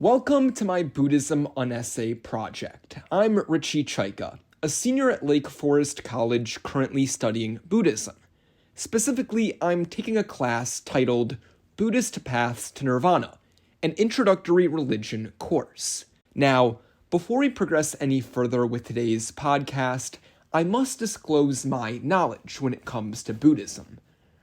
Welcome to my Buddhism Unessay project. I'm Richie Chaika, a senior at Lake Forest College currently studying Buddhism. Specifically, I'm taking a class titled Buddhist Paths to Nirvana, an introductory religion course. Now, before we progress any further with today's podcast, I must disclose my knowledge when it comes to Buddhism.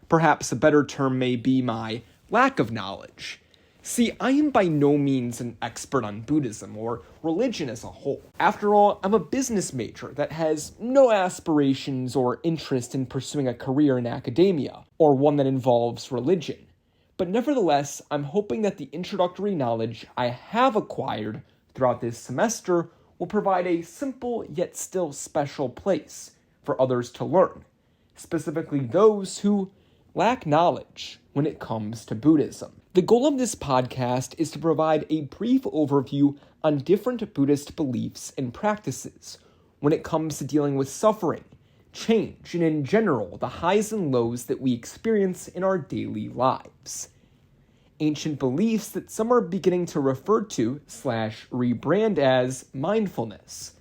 Perhaps a better term may be my lack of knowledge. See, I am by no means an expert on Buddhism or religion as a whole. After all, I'm a business major that has no aspirations or interest in pursuing a career in academia, or one that involves religion. But nevertheless, I'm hoping that the introductory knowledge I have acquired throughout this semester will provide a simple yet still special place for others to learn, specifically those who lack knowledge when it comes to Buddhism. The goal of this podcast is to provide a brief overview on different Buddhist beliefs and practices when it comes to dealing with suffering, change, and in general, the highs and lows that we experience in our daily lives. Ancient beliefs that some are beginning to refer to / rebrand as mindfulness,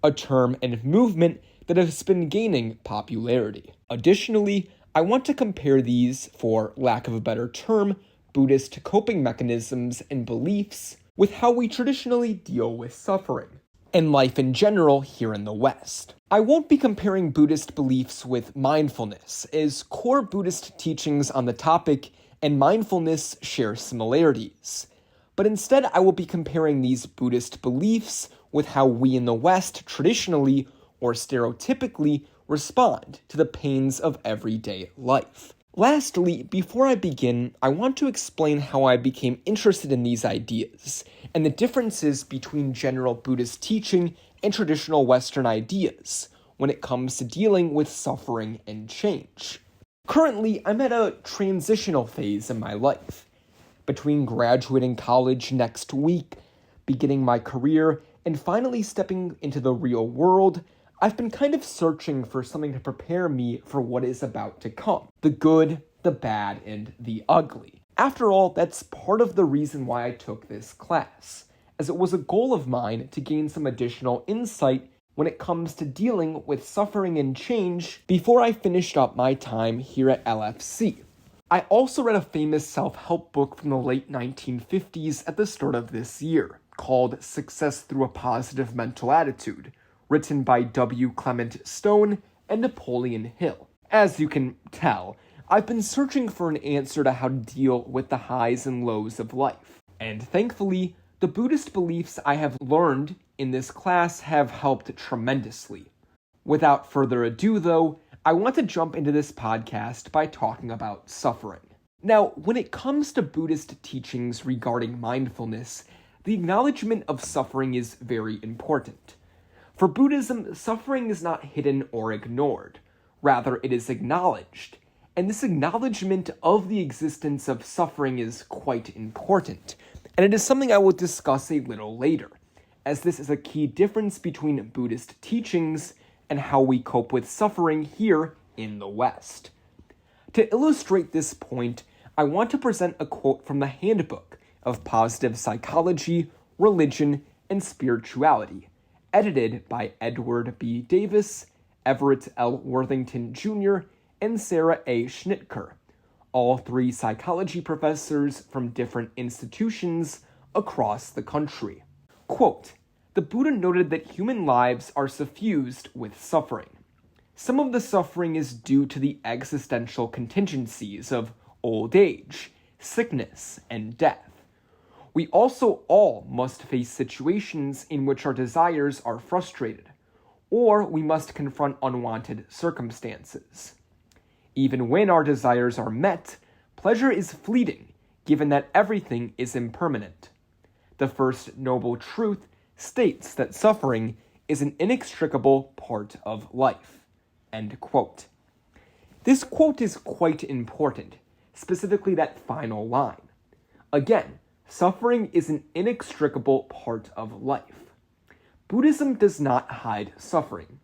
a term and movement that has been gaining popularity. Additionally, I want to compare these, for lack of a better term, Buddhist coping mechanisms and beliefs with how we traditionally deal with suffering and life in general here in the West. I won't be comparing Buddhist beliefs with mindfulness, as core Buddhist teachings on the topic and mindfulness share similarities. But instead, I will be comparing these Buddhist beliefs with how we in the West traditionally or stereotypically respond to the pains of everyday life. Lastly, before I begin, I want to explain how I became interested in these ideas and the differences between general Buddhist teaching and traditional Western ideas when it comes to dealing with suffering and change. Currently, I'm at a transitional phase in my life. Between graduating college next week, beginning my career, and finally stepping into the real world, I've been kind of searching for something to prepare me for what is about to come. The good, the bad, and the ugly. After all, that's part of the reason why I took this class, as it was a goal of mine to gain some additional insight when it comes to dealing with suffering and change before I finished up my time here at LFC. I also read a famous self-help book from the late 1950s at the start of this year, called Success Through a Positive Mental Attitude, written by W. Clement Stone and Napoleon Hill. As you can tell, I've been searching for an answer to how to deal with the highs and lows of life. And thankfully, the Buddhist beliefs I have learned in this class have helped tremendously. Without further ado, though, I want to jump into this podcast by talking about suffering. Now, when it comes to Buddhist teachings regarding mindfulness, the acknowledgement of suffering is very important. For Buddhism, suffering is not hidden or ignored. Rather, it is acknowledged. And this acknowledgement of the existence of suffering is quite important. And it is something I will discuss a little later, as this is a key difference between Buddhist teachings and how we cope with suffering here in the West. To illustrate this point, I want to present a quote from the Handbook of Positive Psychology, Religion, and Spirituality, edited by Edward B. Davis, Everett L. Worthington Jr., and Sarah A. Schnitker, all three psychology professors from different institutions across the country. Quote, "The Buddha noted that human lives are suffused with suffering. Some of the suffering is due to the existential contingencies of old age, sickness, and death. We also all must face situations in which our desires are frustrated, or we must confront unwanted circumstances. Even when our desires are met, pleasure is fleeting, given that everything is impermanent. The First Noble Truth states that suffering is an inextricable part of life." End quote. This quote is quite important, specifically that final line. Again, suffering is an inextricable part of life. Buddhism does not hide suffering.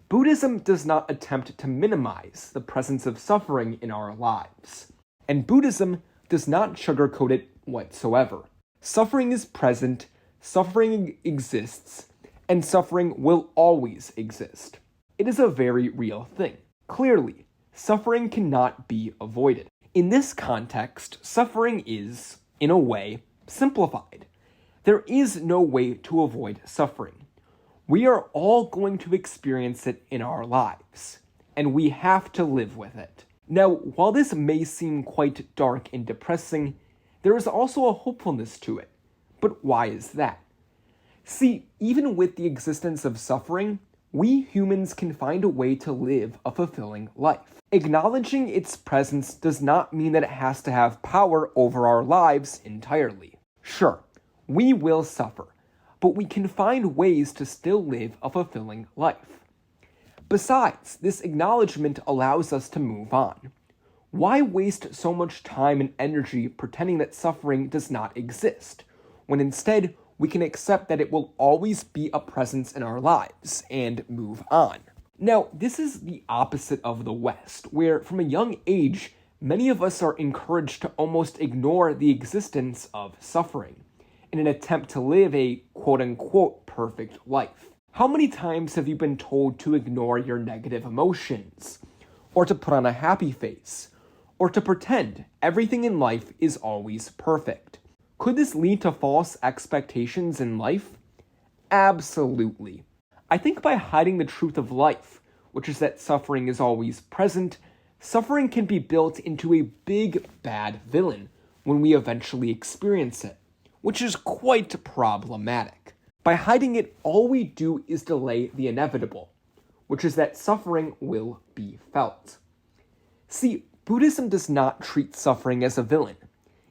Buddhism does not attempt to minimize the presence of suffering in our lives. And Buddhism does not sugarcoat it whatsoever. Suffering is present, suffering exists, and suffering will always exist. It is a very real thing. Clearly, suffering cannot be avoided. In this context, suffering is, in a way, simplified. There is no way to avoid suffering. We are all going to experience it in our lives, and we have to live with it. Now, while this may seem quite dark and depressing, there is also a hopefulness to it. But why is that? See, even with the existence of suffering, we humans can find a way to live a fulfilling life. Acknowledging its presence does not mean that it has to have power over our lives entirely. Sure, we will suffer, but we can find ways to still live a fulfilling life. Besides, this acknowledgement allows us to move on. Why waste so much time and energy pretending that suffering does not exist, when instead we can accept that it will always be a presence in our lives and move on? Now, this is the opposite of the West, where from a young age, many of us are encouraged to almost ignore the existence of suffering in an attempt to live a quote-unquote perfect life. How many times have you been told to ignore your negative emotions, or to put on a happy face, or to pretend everything in life is always perfect? Could this lead to false expectations in life? Absolutely. I think by hiding the truth of life, which is that suffering is always present, suffering can be built into a big bad villain when we eventually experience it, which is quite problematic. By hiding it, all we do is delay the inevitable, which is that suffering will be felt. See, Buddhism does not treat suffering as a villain.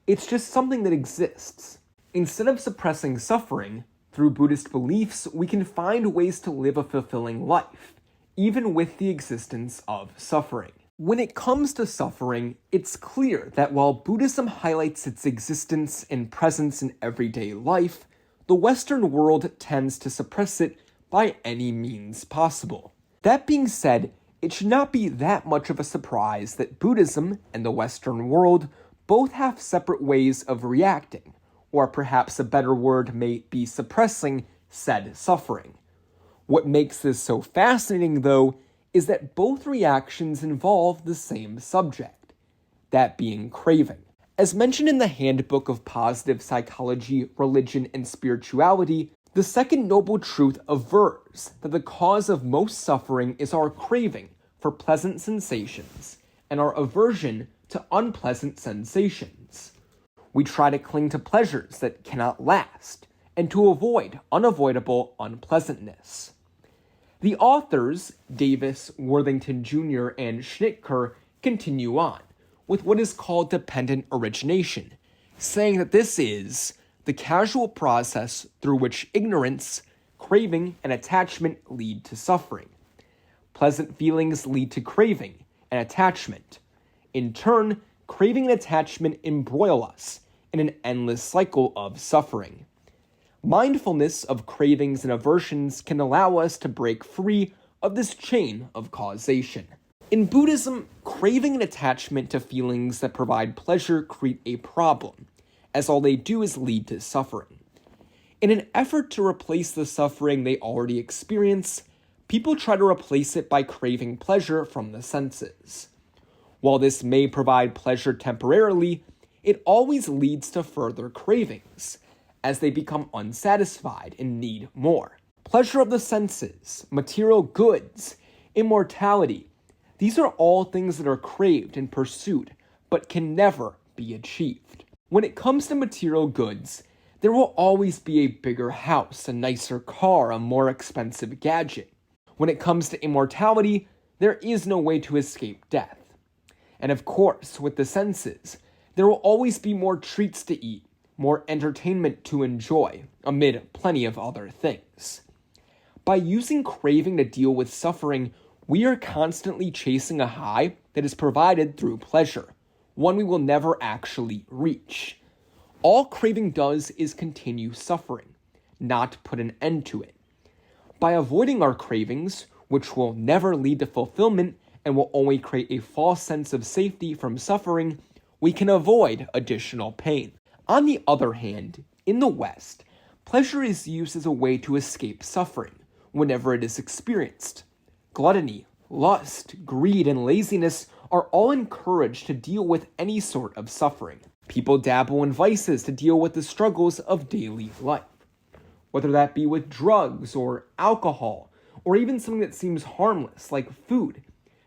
It's just something that exists. Instead of suppressing suffering, through Buddhist beliefs, we can find ways to live a fulfilling life, even with the existence of suffering. When it comes to suffering, it's clear that while Buddhism highlights its existence and presence in everyday life, the Western world tends to suppress it by any means possible. That being said, it should not be that much of a surprise that Buddhism and the Western world both have separate ways of reacting, or perhaps a better word may be suppressing said suffering. What makes this so fascinating, though, is that both reactions involve the same subject, that being craving. As mentioned in the Handbook of Positive Psychology, Religion, and Spirituality, the second noble truth avers that the cause of most suffering is our craving for pleasant sensations and our aversion to unpleasant sensations. We try to cling to pleasures that cannot last and to avoid unavoidable unpleasantness. The authors, Davis, Worthington Jr., and Schnitker, continue on with what is called dependent origination, saying that this is the casual process through which ignorance, craving, and attachment lead to suffering. Pleasant feelings lead to craving and attachment. In turn, craving and attachment embroil us in an endless cycle of suffering. Mindfulness of cravings and aversions can allow us to break free of this chain of causation. In Buddhism, craving and attachment to feelings that provide pleasure create a problem, as all they do is lead to suffering. In an effort to replace the suffering they already experience, people try to replace it by craving pleasure from the senses. While this may provide pleasure temporarily, it always leads to further cravings, as they become unsatisfied and need more. Pleasure of the senses, material goods, immortality, these are all things that are craved and pursued, but can never be achieved. When it comes to material goods, there will always be a bigger house, a nicer car, a more expensive gadget. When it comes to immortality, there is no way to escape death. And of course, with the senses, there will always be more treats to eat, more entertainment to enjoy, amid plenty of other things. By using craving to deal with suffering, we are constantly chasing a high that is provided through pleasure, one we will never actually reach. All craving does is continue suffering, not put an end to it. By avoiding our cravings, which will never lead to fulfillment and will only create a false sense of safety from suffering, we can avoid additional pain. On the other hand, In the West, pleasure is used as a way to escape suffering whenever it is experienced. Gluttony, lust, greed, and laziness are all encouraged to deal with any sort of suffering. People dabble in vices to deal with the struggles of daily life, whether that be with drugs or alcohol, or even something that seems harmless like food.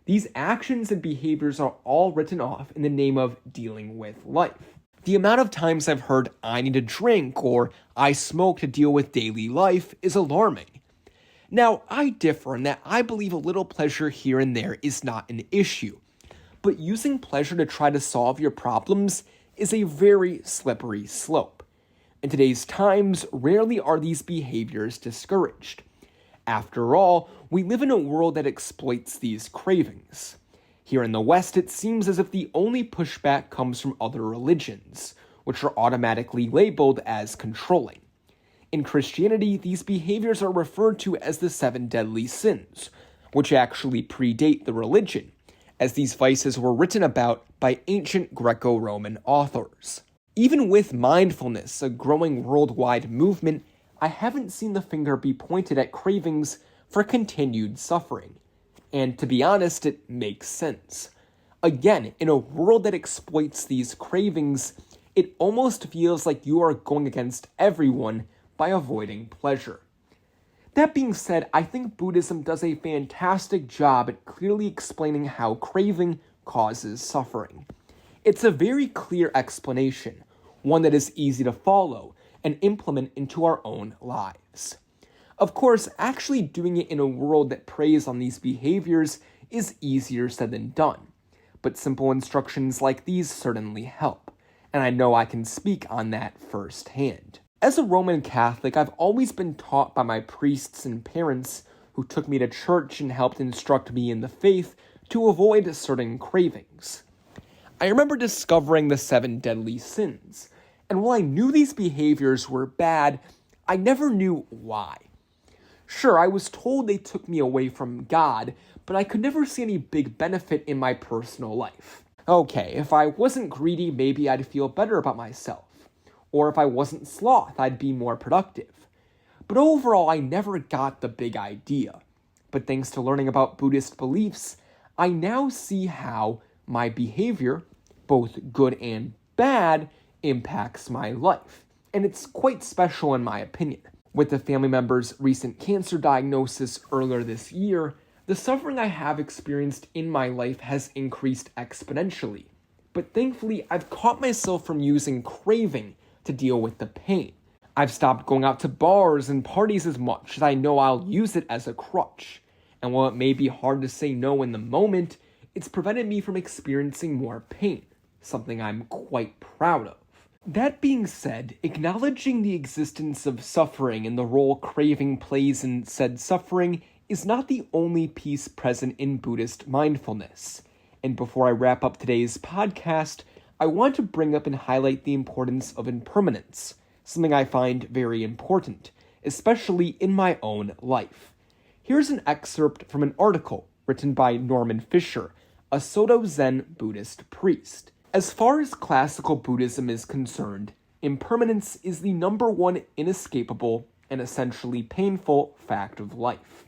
These actions and behaviors are all written off in the name of dealing with life. The amount of times I've heard I need a drink or I smoke to deal with daily life is alarming. Now, I differ in that I believe a little pleasure here and there is not an issue, but using pleasure to try to solve your problems is a very slippery slope. In today's times, rarely are these behaviors discouraged. After all, we live in a world that exploits these cravings. Here in the West, it seems as if the only pushback comes from other religions, which are automatically labeled as controlling. In Christianity, these behaviors are referred to as the 7 deadly sins, which actually predate the religion, as these vices were written about by ancient Greco-Roman authors. Even with mindfulness, a growing worldwide movement, I haven't seen the finger be pointed at cravings for continued suffering. And to be honest, it makes sense. Again, in a world that exploits these cravings, it almost feels like you are going against everyone by avoiding pleasure. That being said, I think Buddhism does a fantastic job at clearly explaining how craving causes suffering. It's a very clear explanation, one that is easy to follow and implement into our own lives. Of course, actually doing it in a world that preys on these behaviors is easier said than done, but simple instructions like these certainly help, and I know I can speak on that firsthand. As a Roman Catholic, I've always been taught by my priests and parents who took me to church and helped instruct me in the faith to avoid certain cravings. I remember discovering the 7 deadly sins, and while I knew these behaviors were bad, I never knew why. Sure, I was told they took me away from God, but I could never see any big benefit in my personal life. Okay, if I wasn't greedy, maybe I'd feel better about myself. Or if I wasn't sloth, I'd be more productive. But overall, I never got the big idea. But thanks to learning about Buddhist beliefs, I now see how my behavior, both good and bad, impacts my life. And it's quite special in my opinion. With the family member's recent cancer diagnosis earlier this year, the suffering I have experienced in my life has increased exponentially. But thankfully, I've caught myself from using craving to deal with the pain. I've stopped going out to bars and parties as much as I know I'll use it as a crutch. And while it may be hard to say no in the moment, it's prevented me from experiencing more pain, something I'm quite proud of. That being said, acknowledging the existence of suffering and the role craving plays in said suffering is not the only piece present in Buddhist mindfulness. And before I wrap up today's podcast, I want to bring up and highlight the importance of impermanence, something I find very important, especially in my own life. Here's an excerpt from an article written by Norman Fisher, a Soto Zen Buddhist priest. As far as classical Buddhism is concerned, impermanence is the number one inescapable and essentially painful fact of life.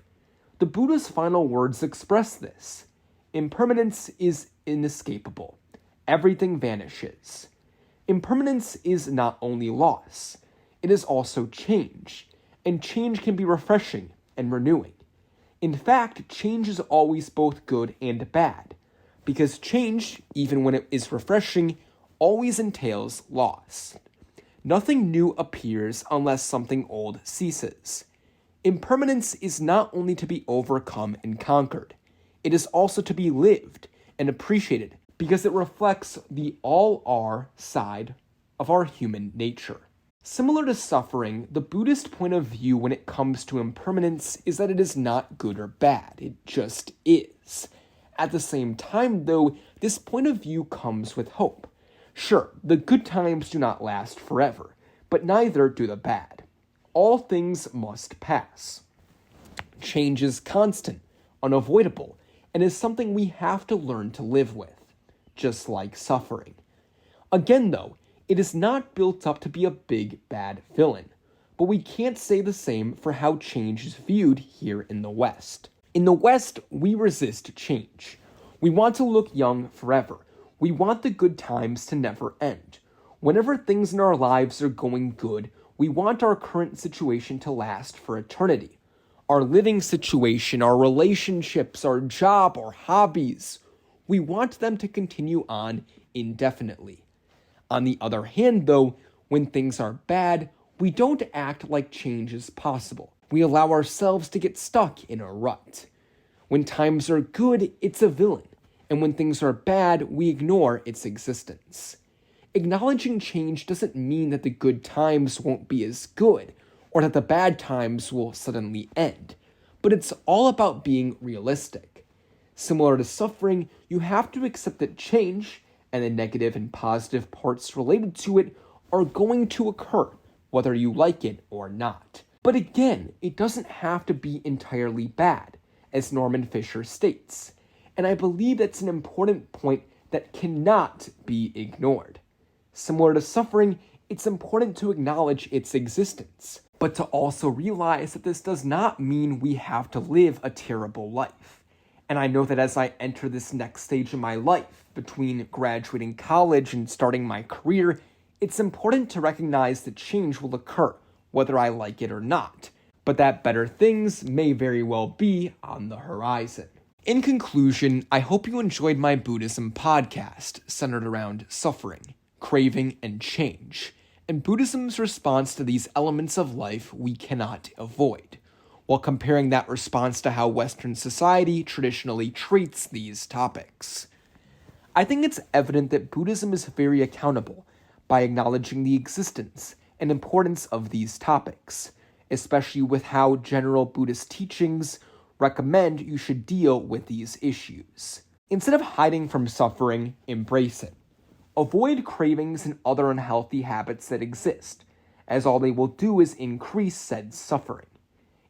The Buddha's final words express this. Impermanence is inescapable. Everything vanishes. Impermanence is not only loss, it is also change, and change can be refreshing and renewing. In fact, change is always both good and bad, because change, even when it is refreshing, always entails loss. Nothing new appears unless something old ceases. Impermanence is not only to be overcome and conquered, it is also to be lived and appreciated because it reflects the all-are side of our human nature. Similar to suffering, the Buddhist point of view when it comes to impermanence is that it is not good or bad, it just is. At the same time, though, this point of view comes with hope. Sure, the good times do not last forever, but neither do the bad. All things must pass. Change is constant, unavoidable, and is something we have to learn to live with, just like suffering. Again, though, It is not built up to be a big, bad villain. But we can't say the same for how change is viewed here in the West. In the West, we resist change. We want to look young forever. We want the good times to never end. Whenever things in our lives are going good, we want our current situation to last for eternity. Our living situation, our relationships, our job, our hobbies, we want them to continue on indefinitely. On the other hand, though, when things are bad, we don't act like change is possible. We allow ourselves to get stuck in a rut. When times are good, it's a villain, and when things are bad, we ignore its existence. Acknowledging change doesn't mean that the good times won't be as good, or that the bad times will suddenly end, but it's all about being realistic. Similar to suffering, you have to accept that change, and the negative and positive parts related to it, are going to occur, whether you like it or not. But again, it doesn't have to be entirely bad, as Norman Fisher states, and I believe that's an important point that cannot be ignored. Similar to suffering, it's important to acknowledge its existence, but to also realize that this does not mean we have to live a terrible life. And I know that as I enter this next stage of my life, between graduating college and starting my career, it's important to recognize that change will occur, whether I like it or not, but that better things may very well be on the horizon. In conclusion, I hope you enjoyed my Buddhism podcast centered around suffering, craving, and change, and Buddhism's response to these elements of life we cannot avoid, while comparing that response to how Western society traditionally treats these topics. I think it's evident that Buddhism is very accountable by acknowledging the existence and importance of these topics, especially with how general Buddhist teachings recommend you should deal with these issues. Instead of hiding from suffering, embrace it. Avoid cravings and other unhealthy habits that exist, as all they will do is increase said suffering.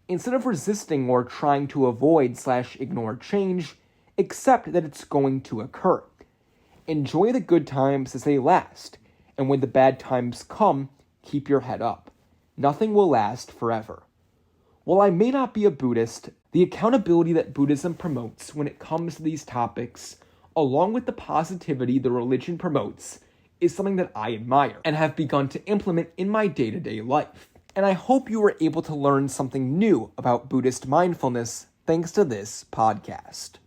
Instead of resisting or trying to avoid/ignore change, accept that it's going to occur. Enjoy the good times as they last, and when the bad times come, keep your head up. Nothing will last forever. While I may not be a Buddhist, the accountability that Buddhism promotes when it comes to these topics, along with the positivity the religion promotes, is something that I admire and have begun to implement in my day-to-day life. And I hope you were able to learn something new about Buddhist mindfulness thanks to this podcast.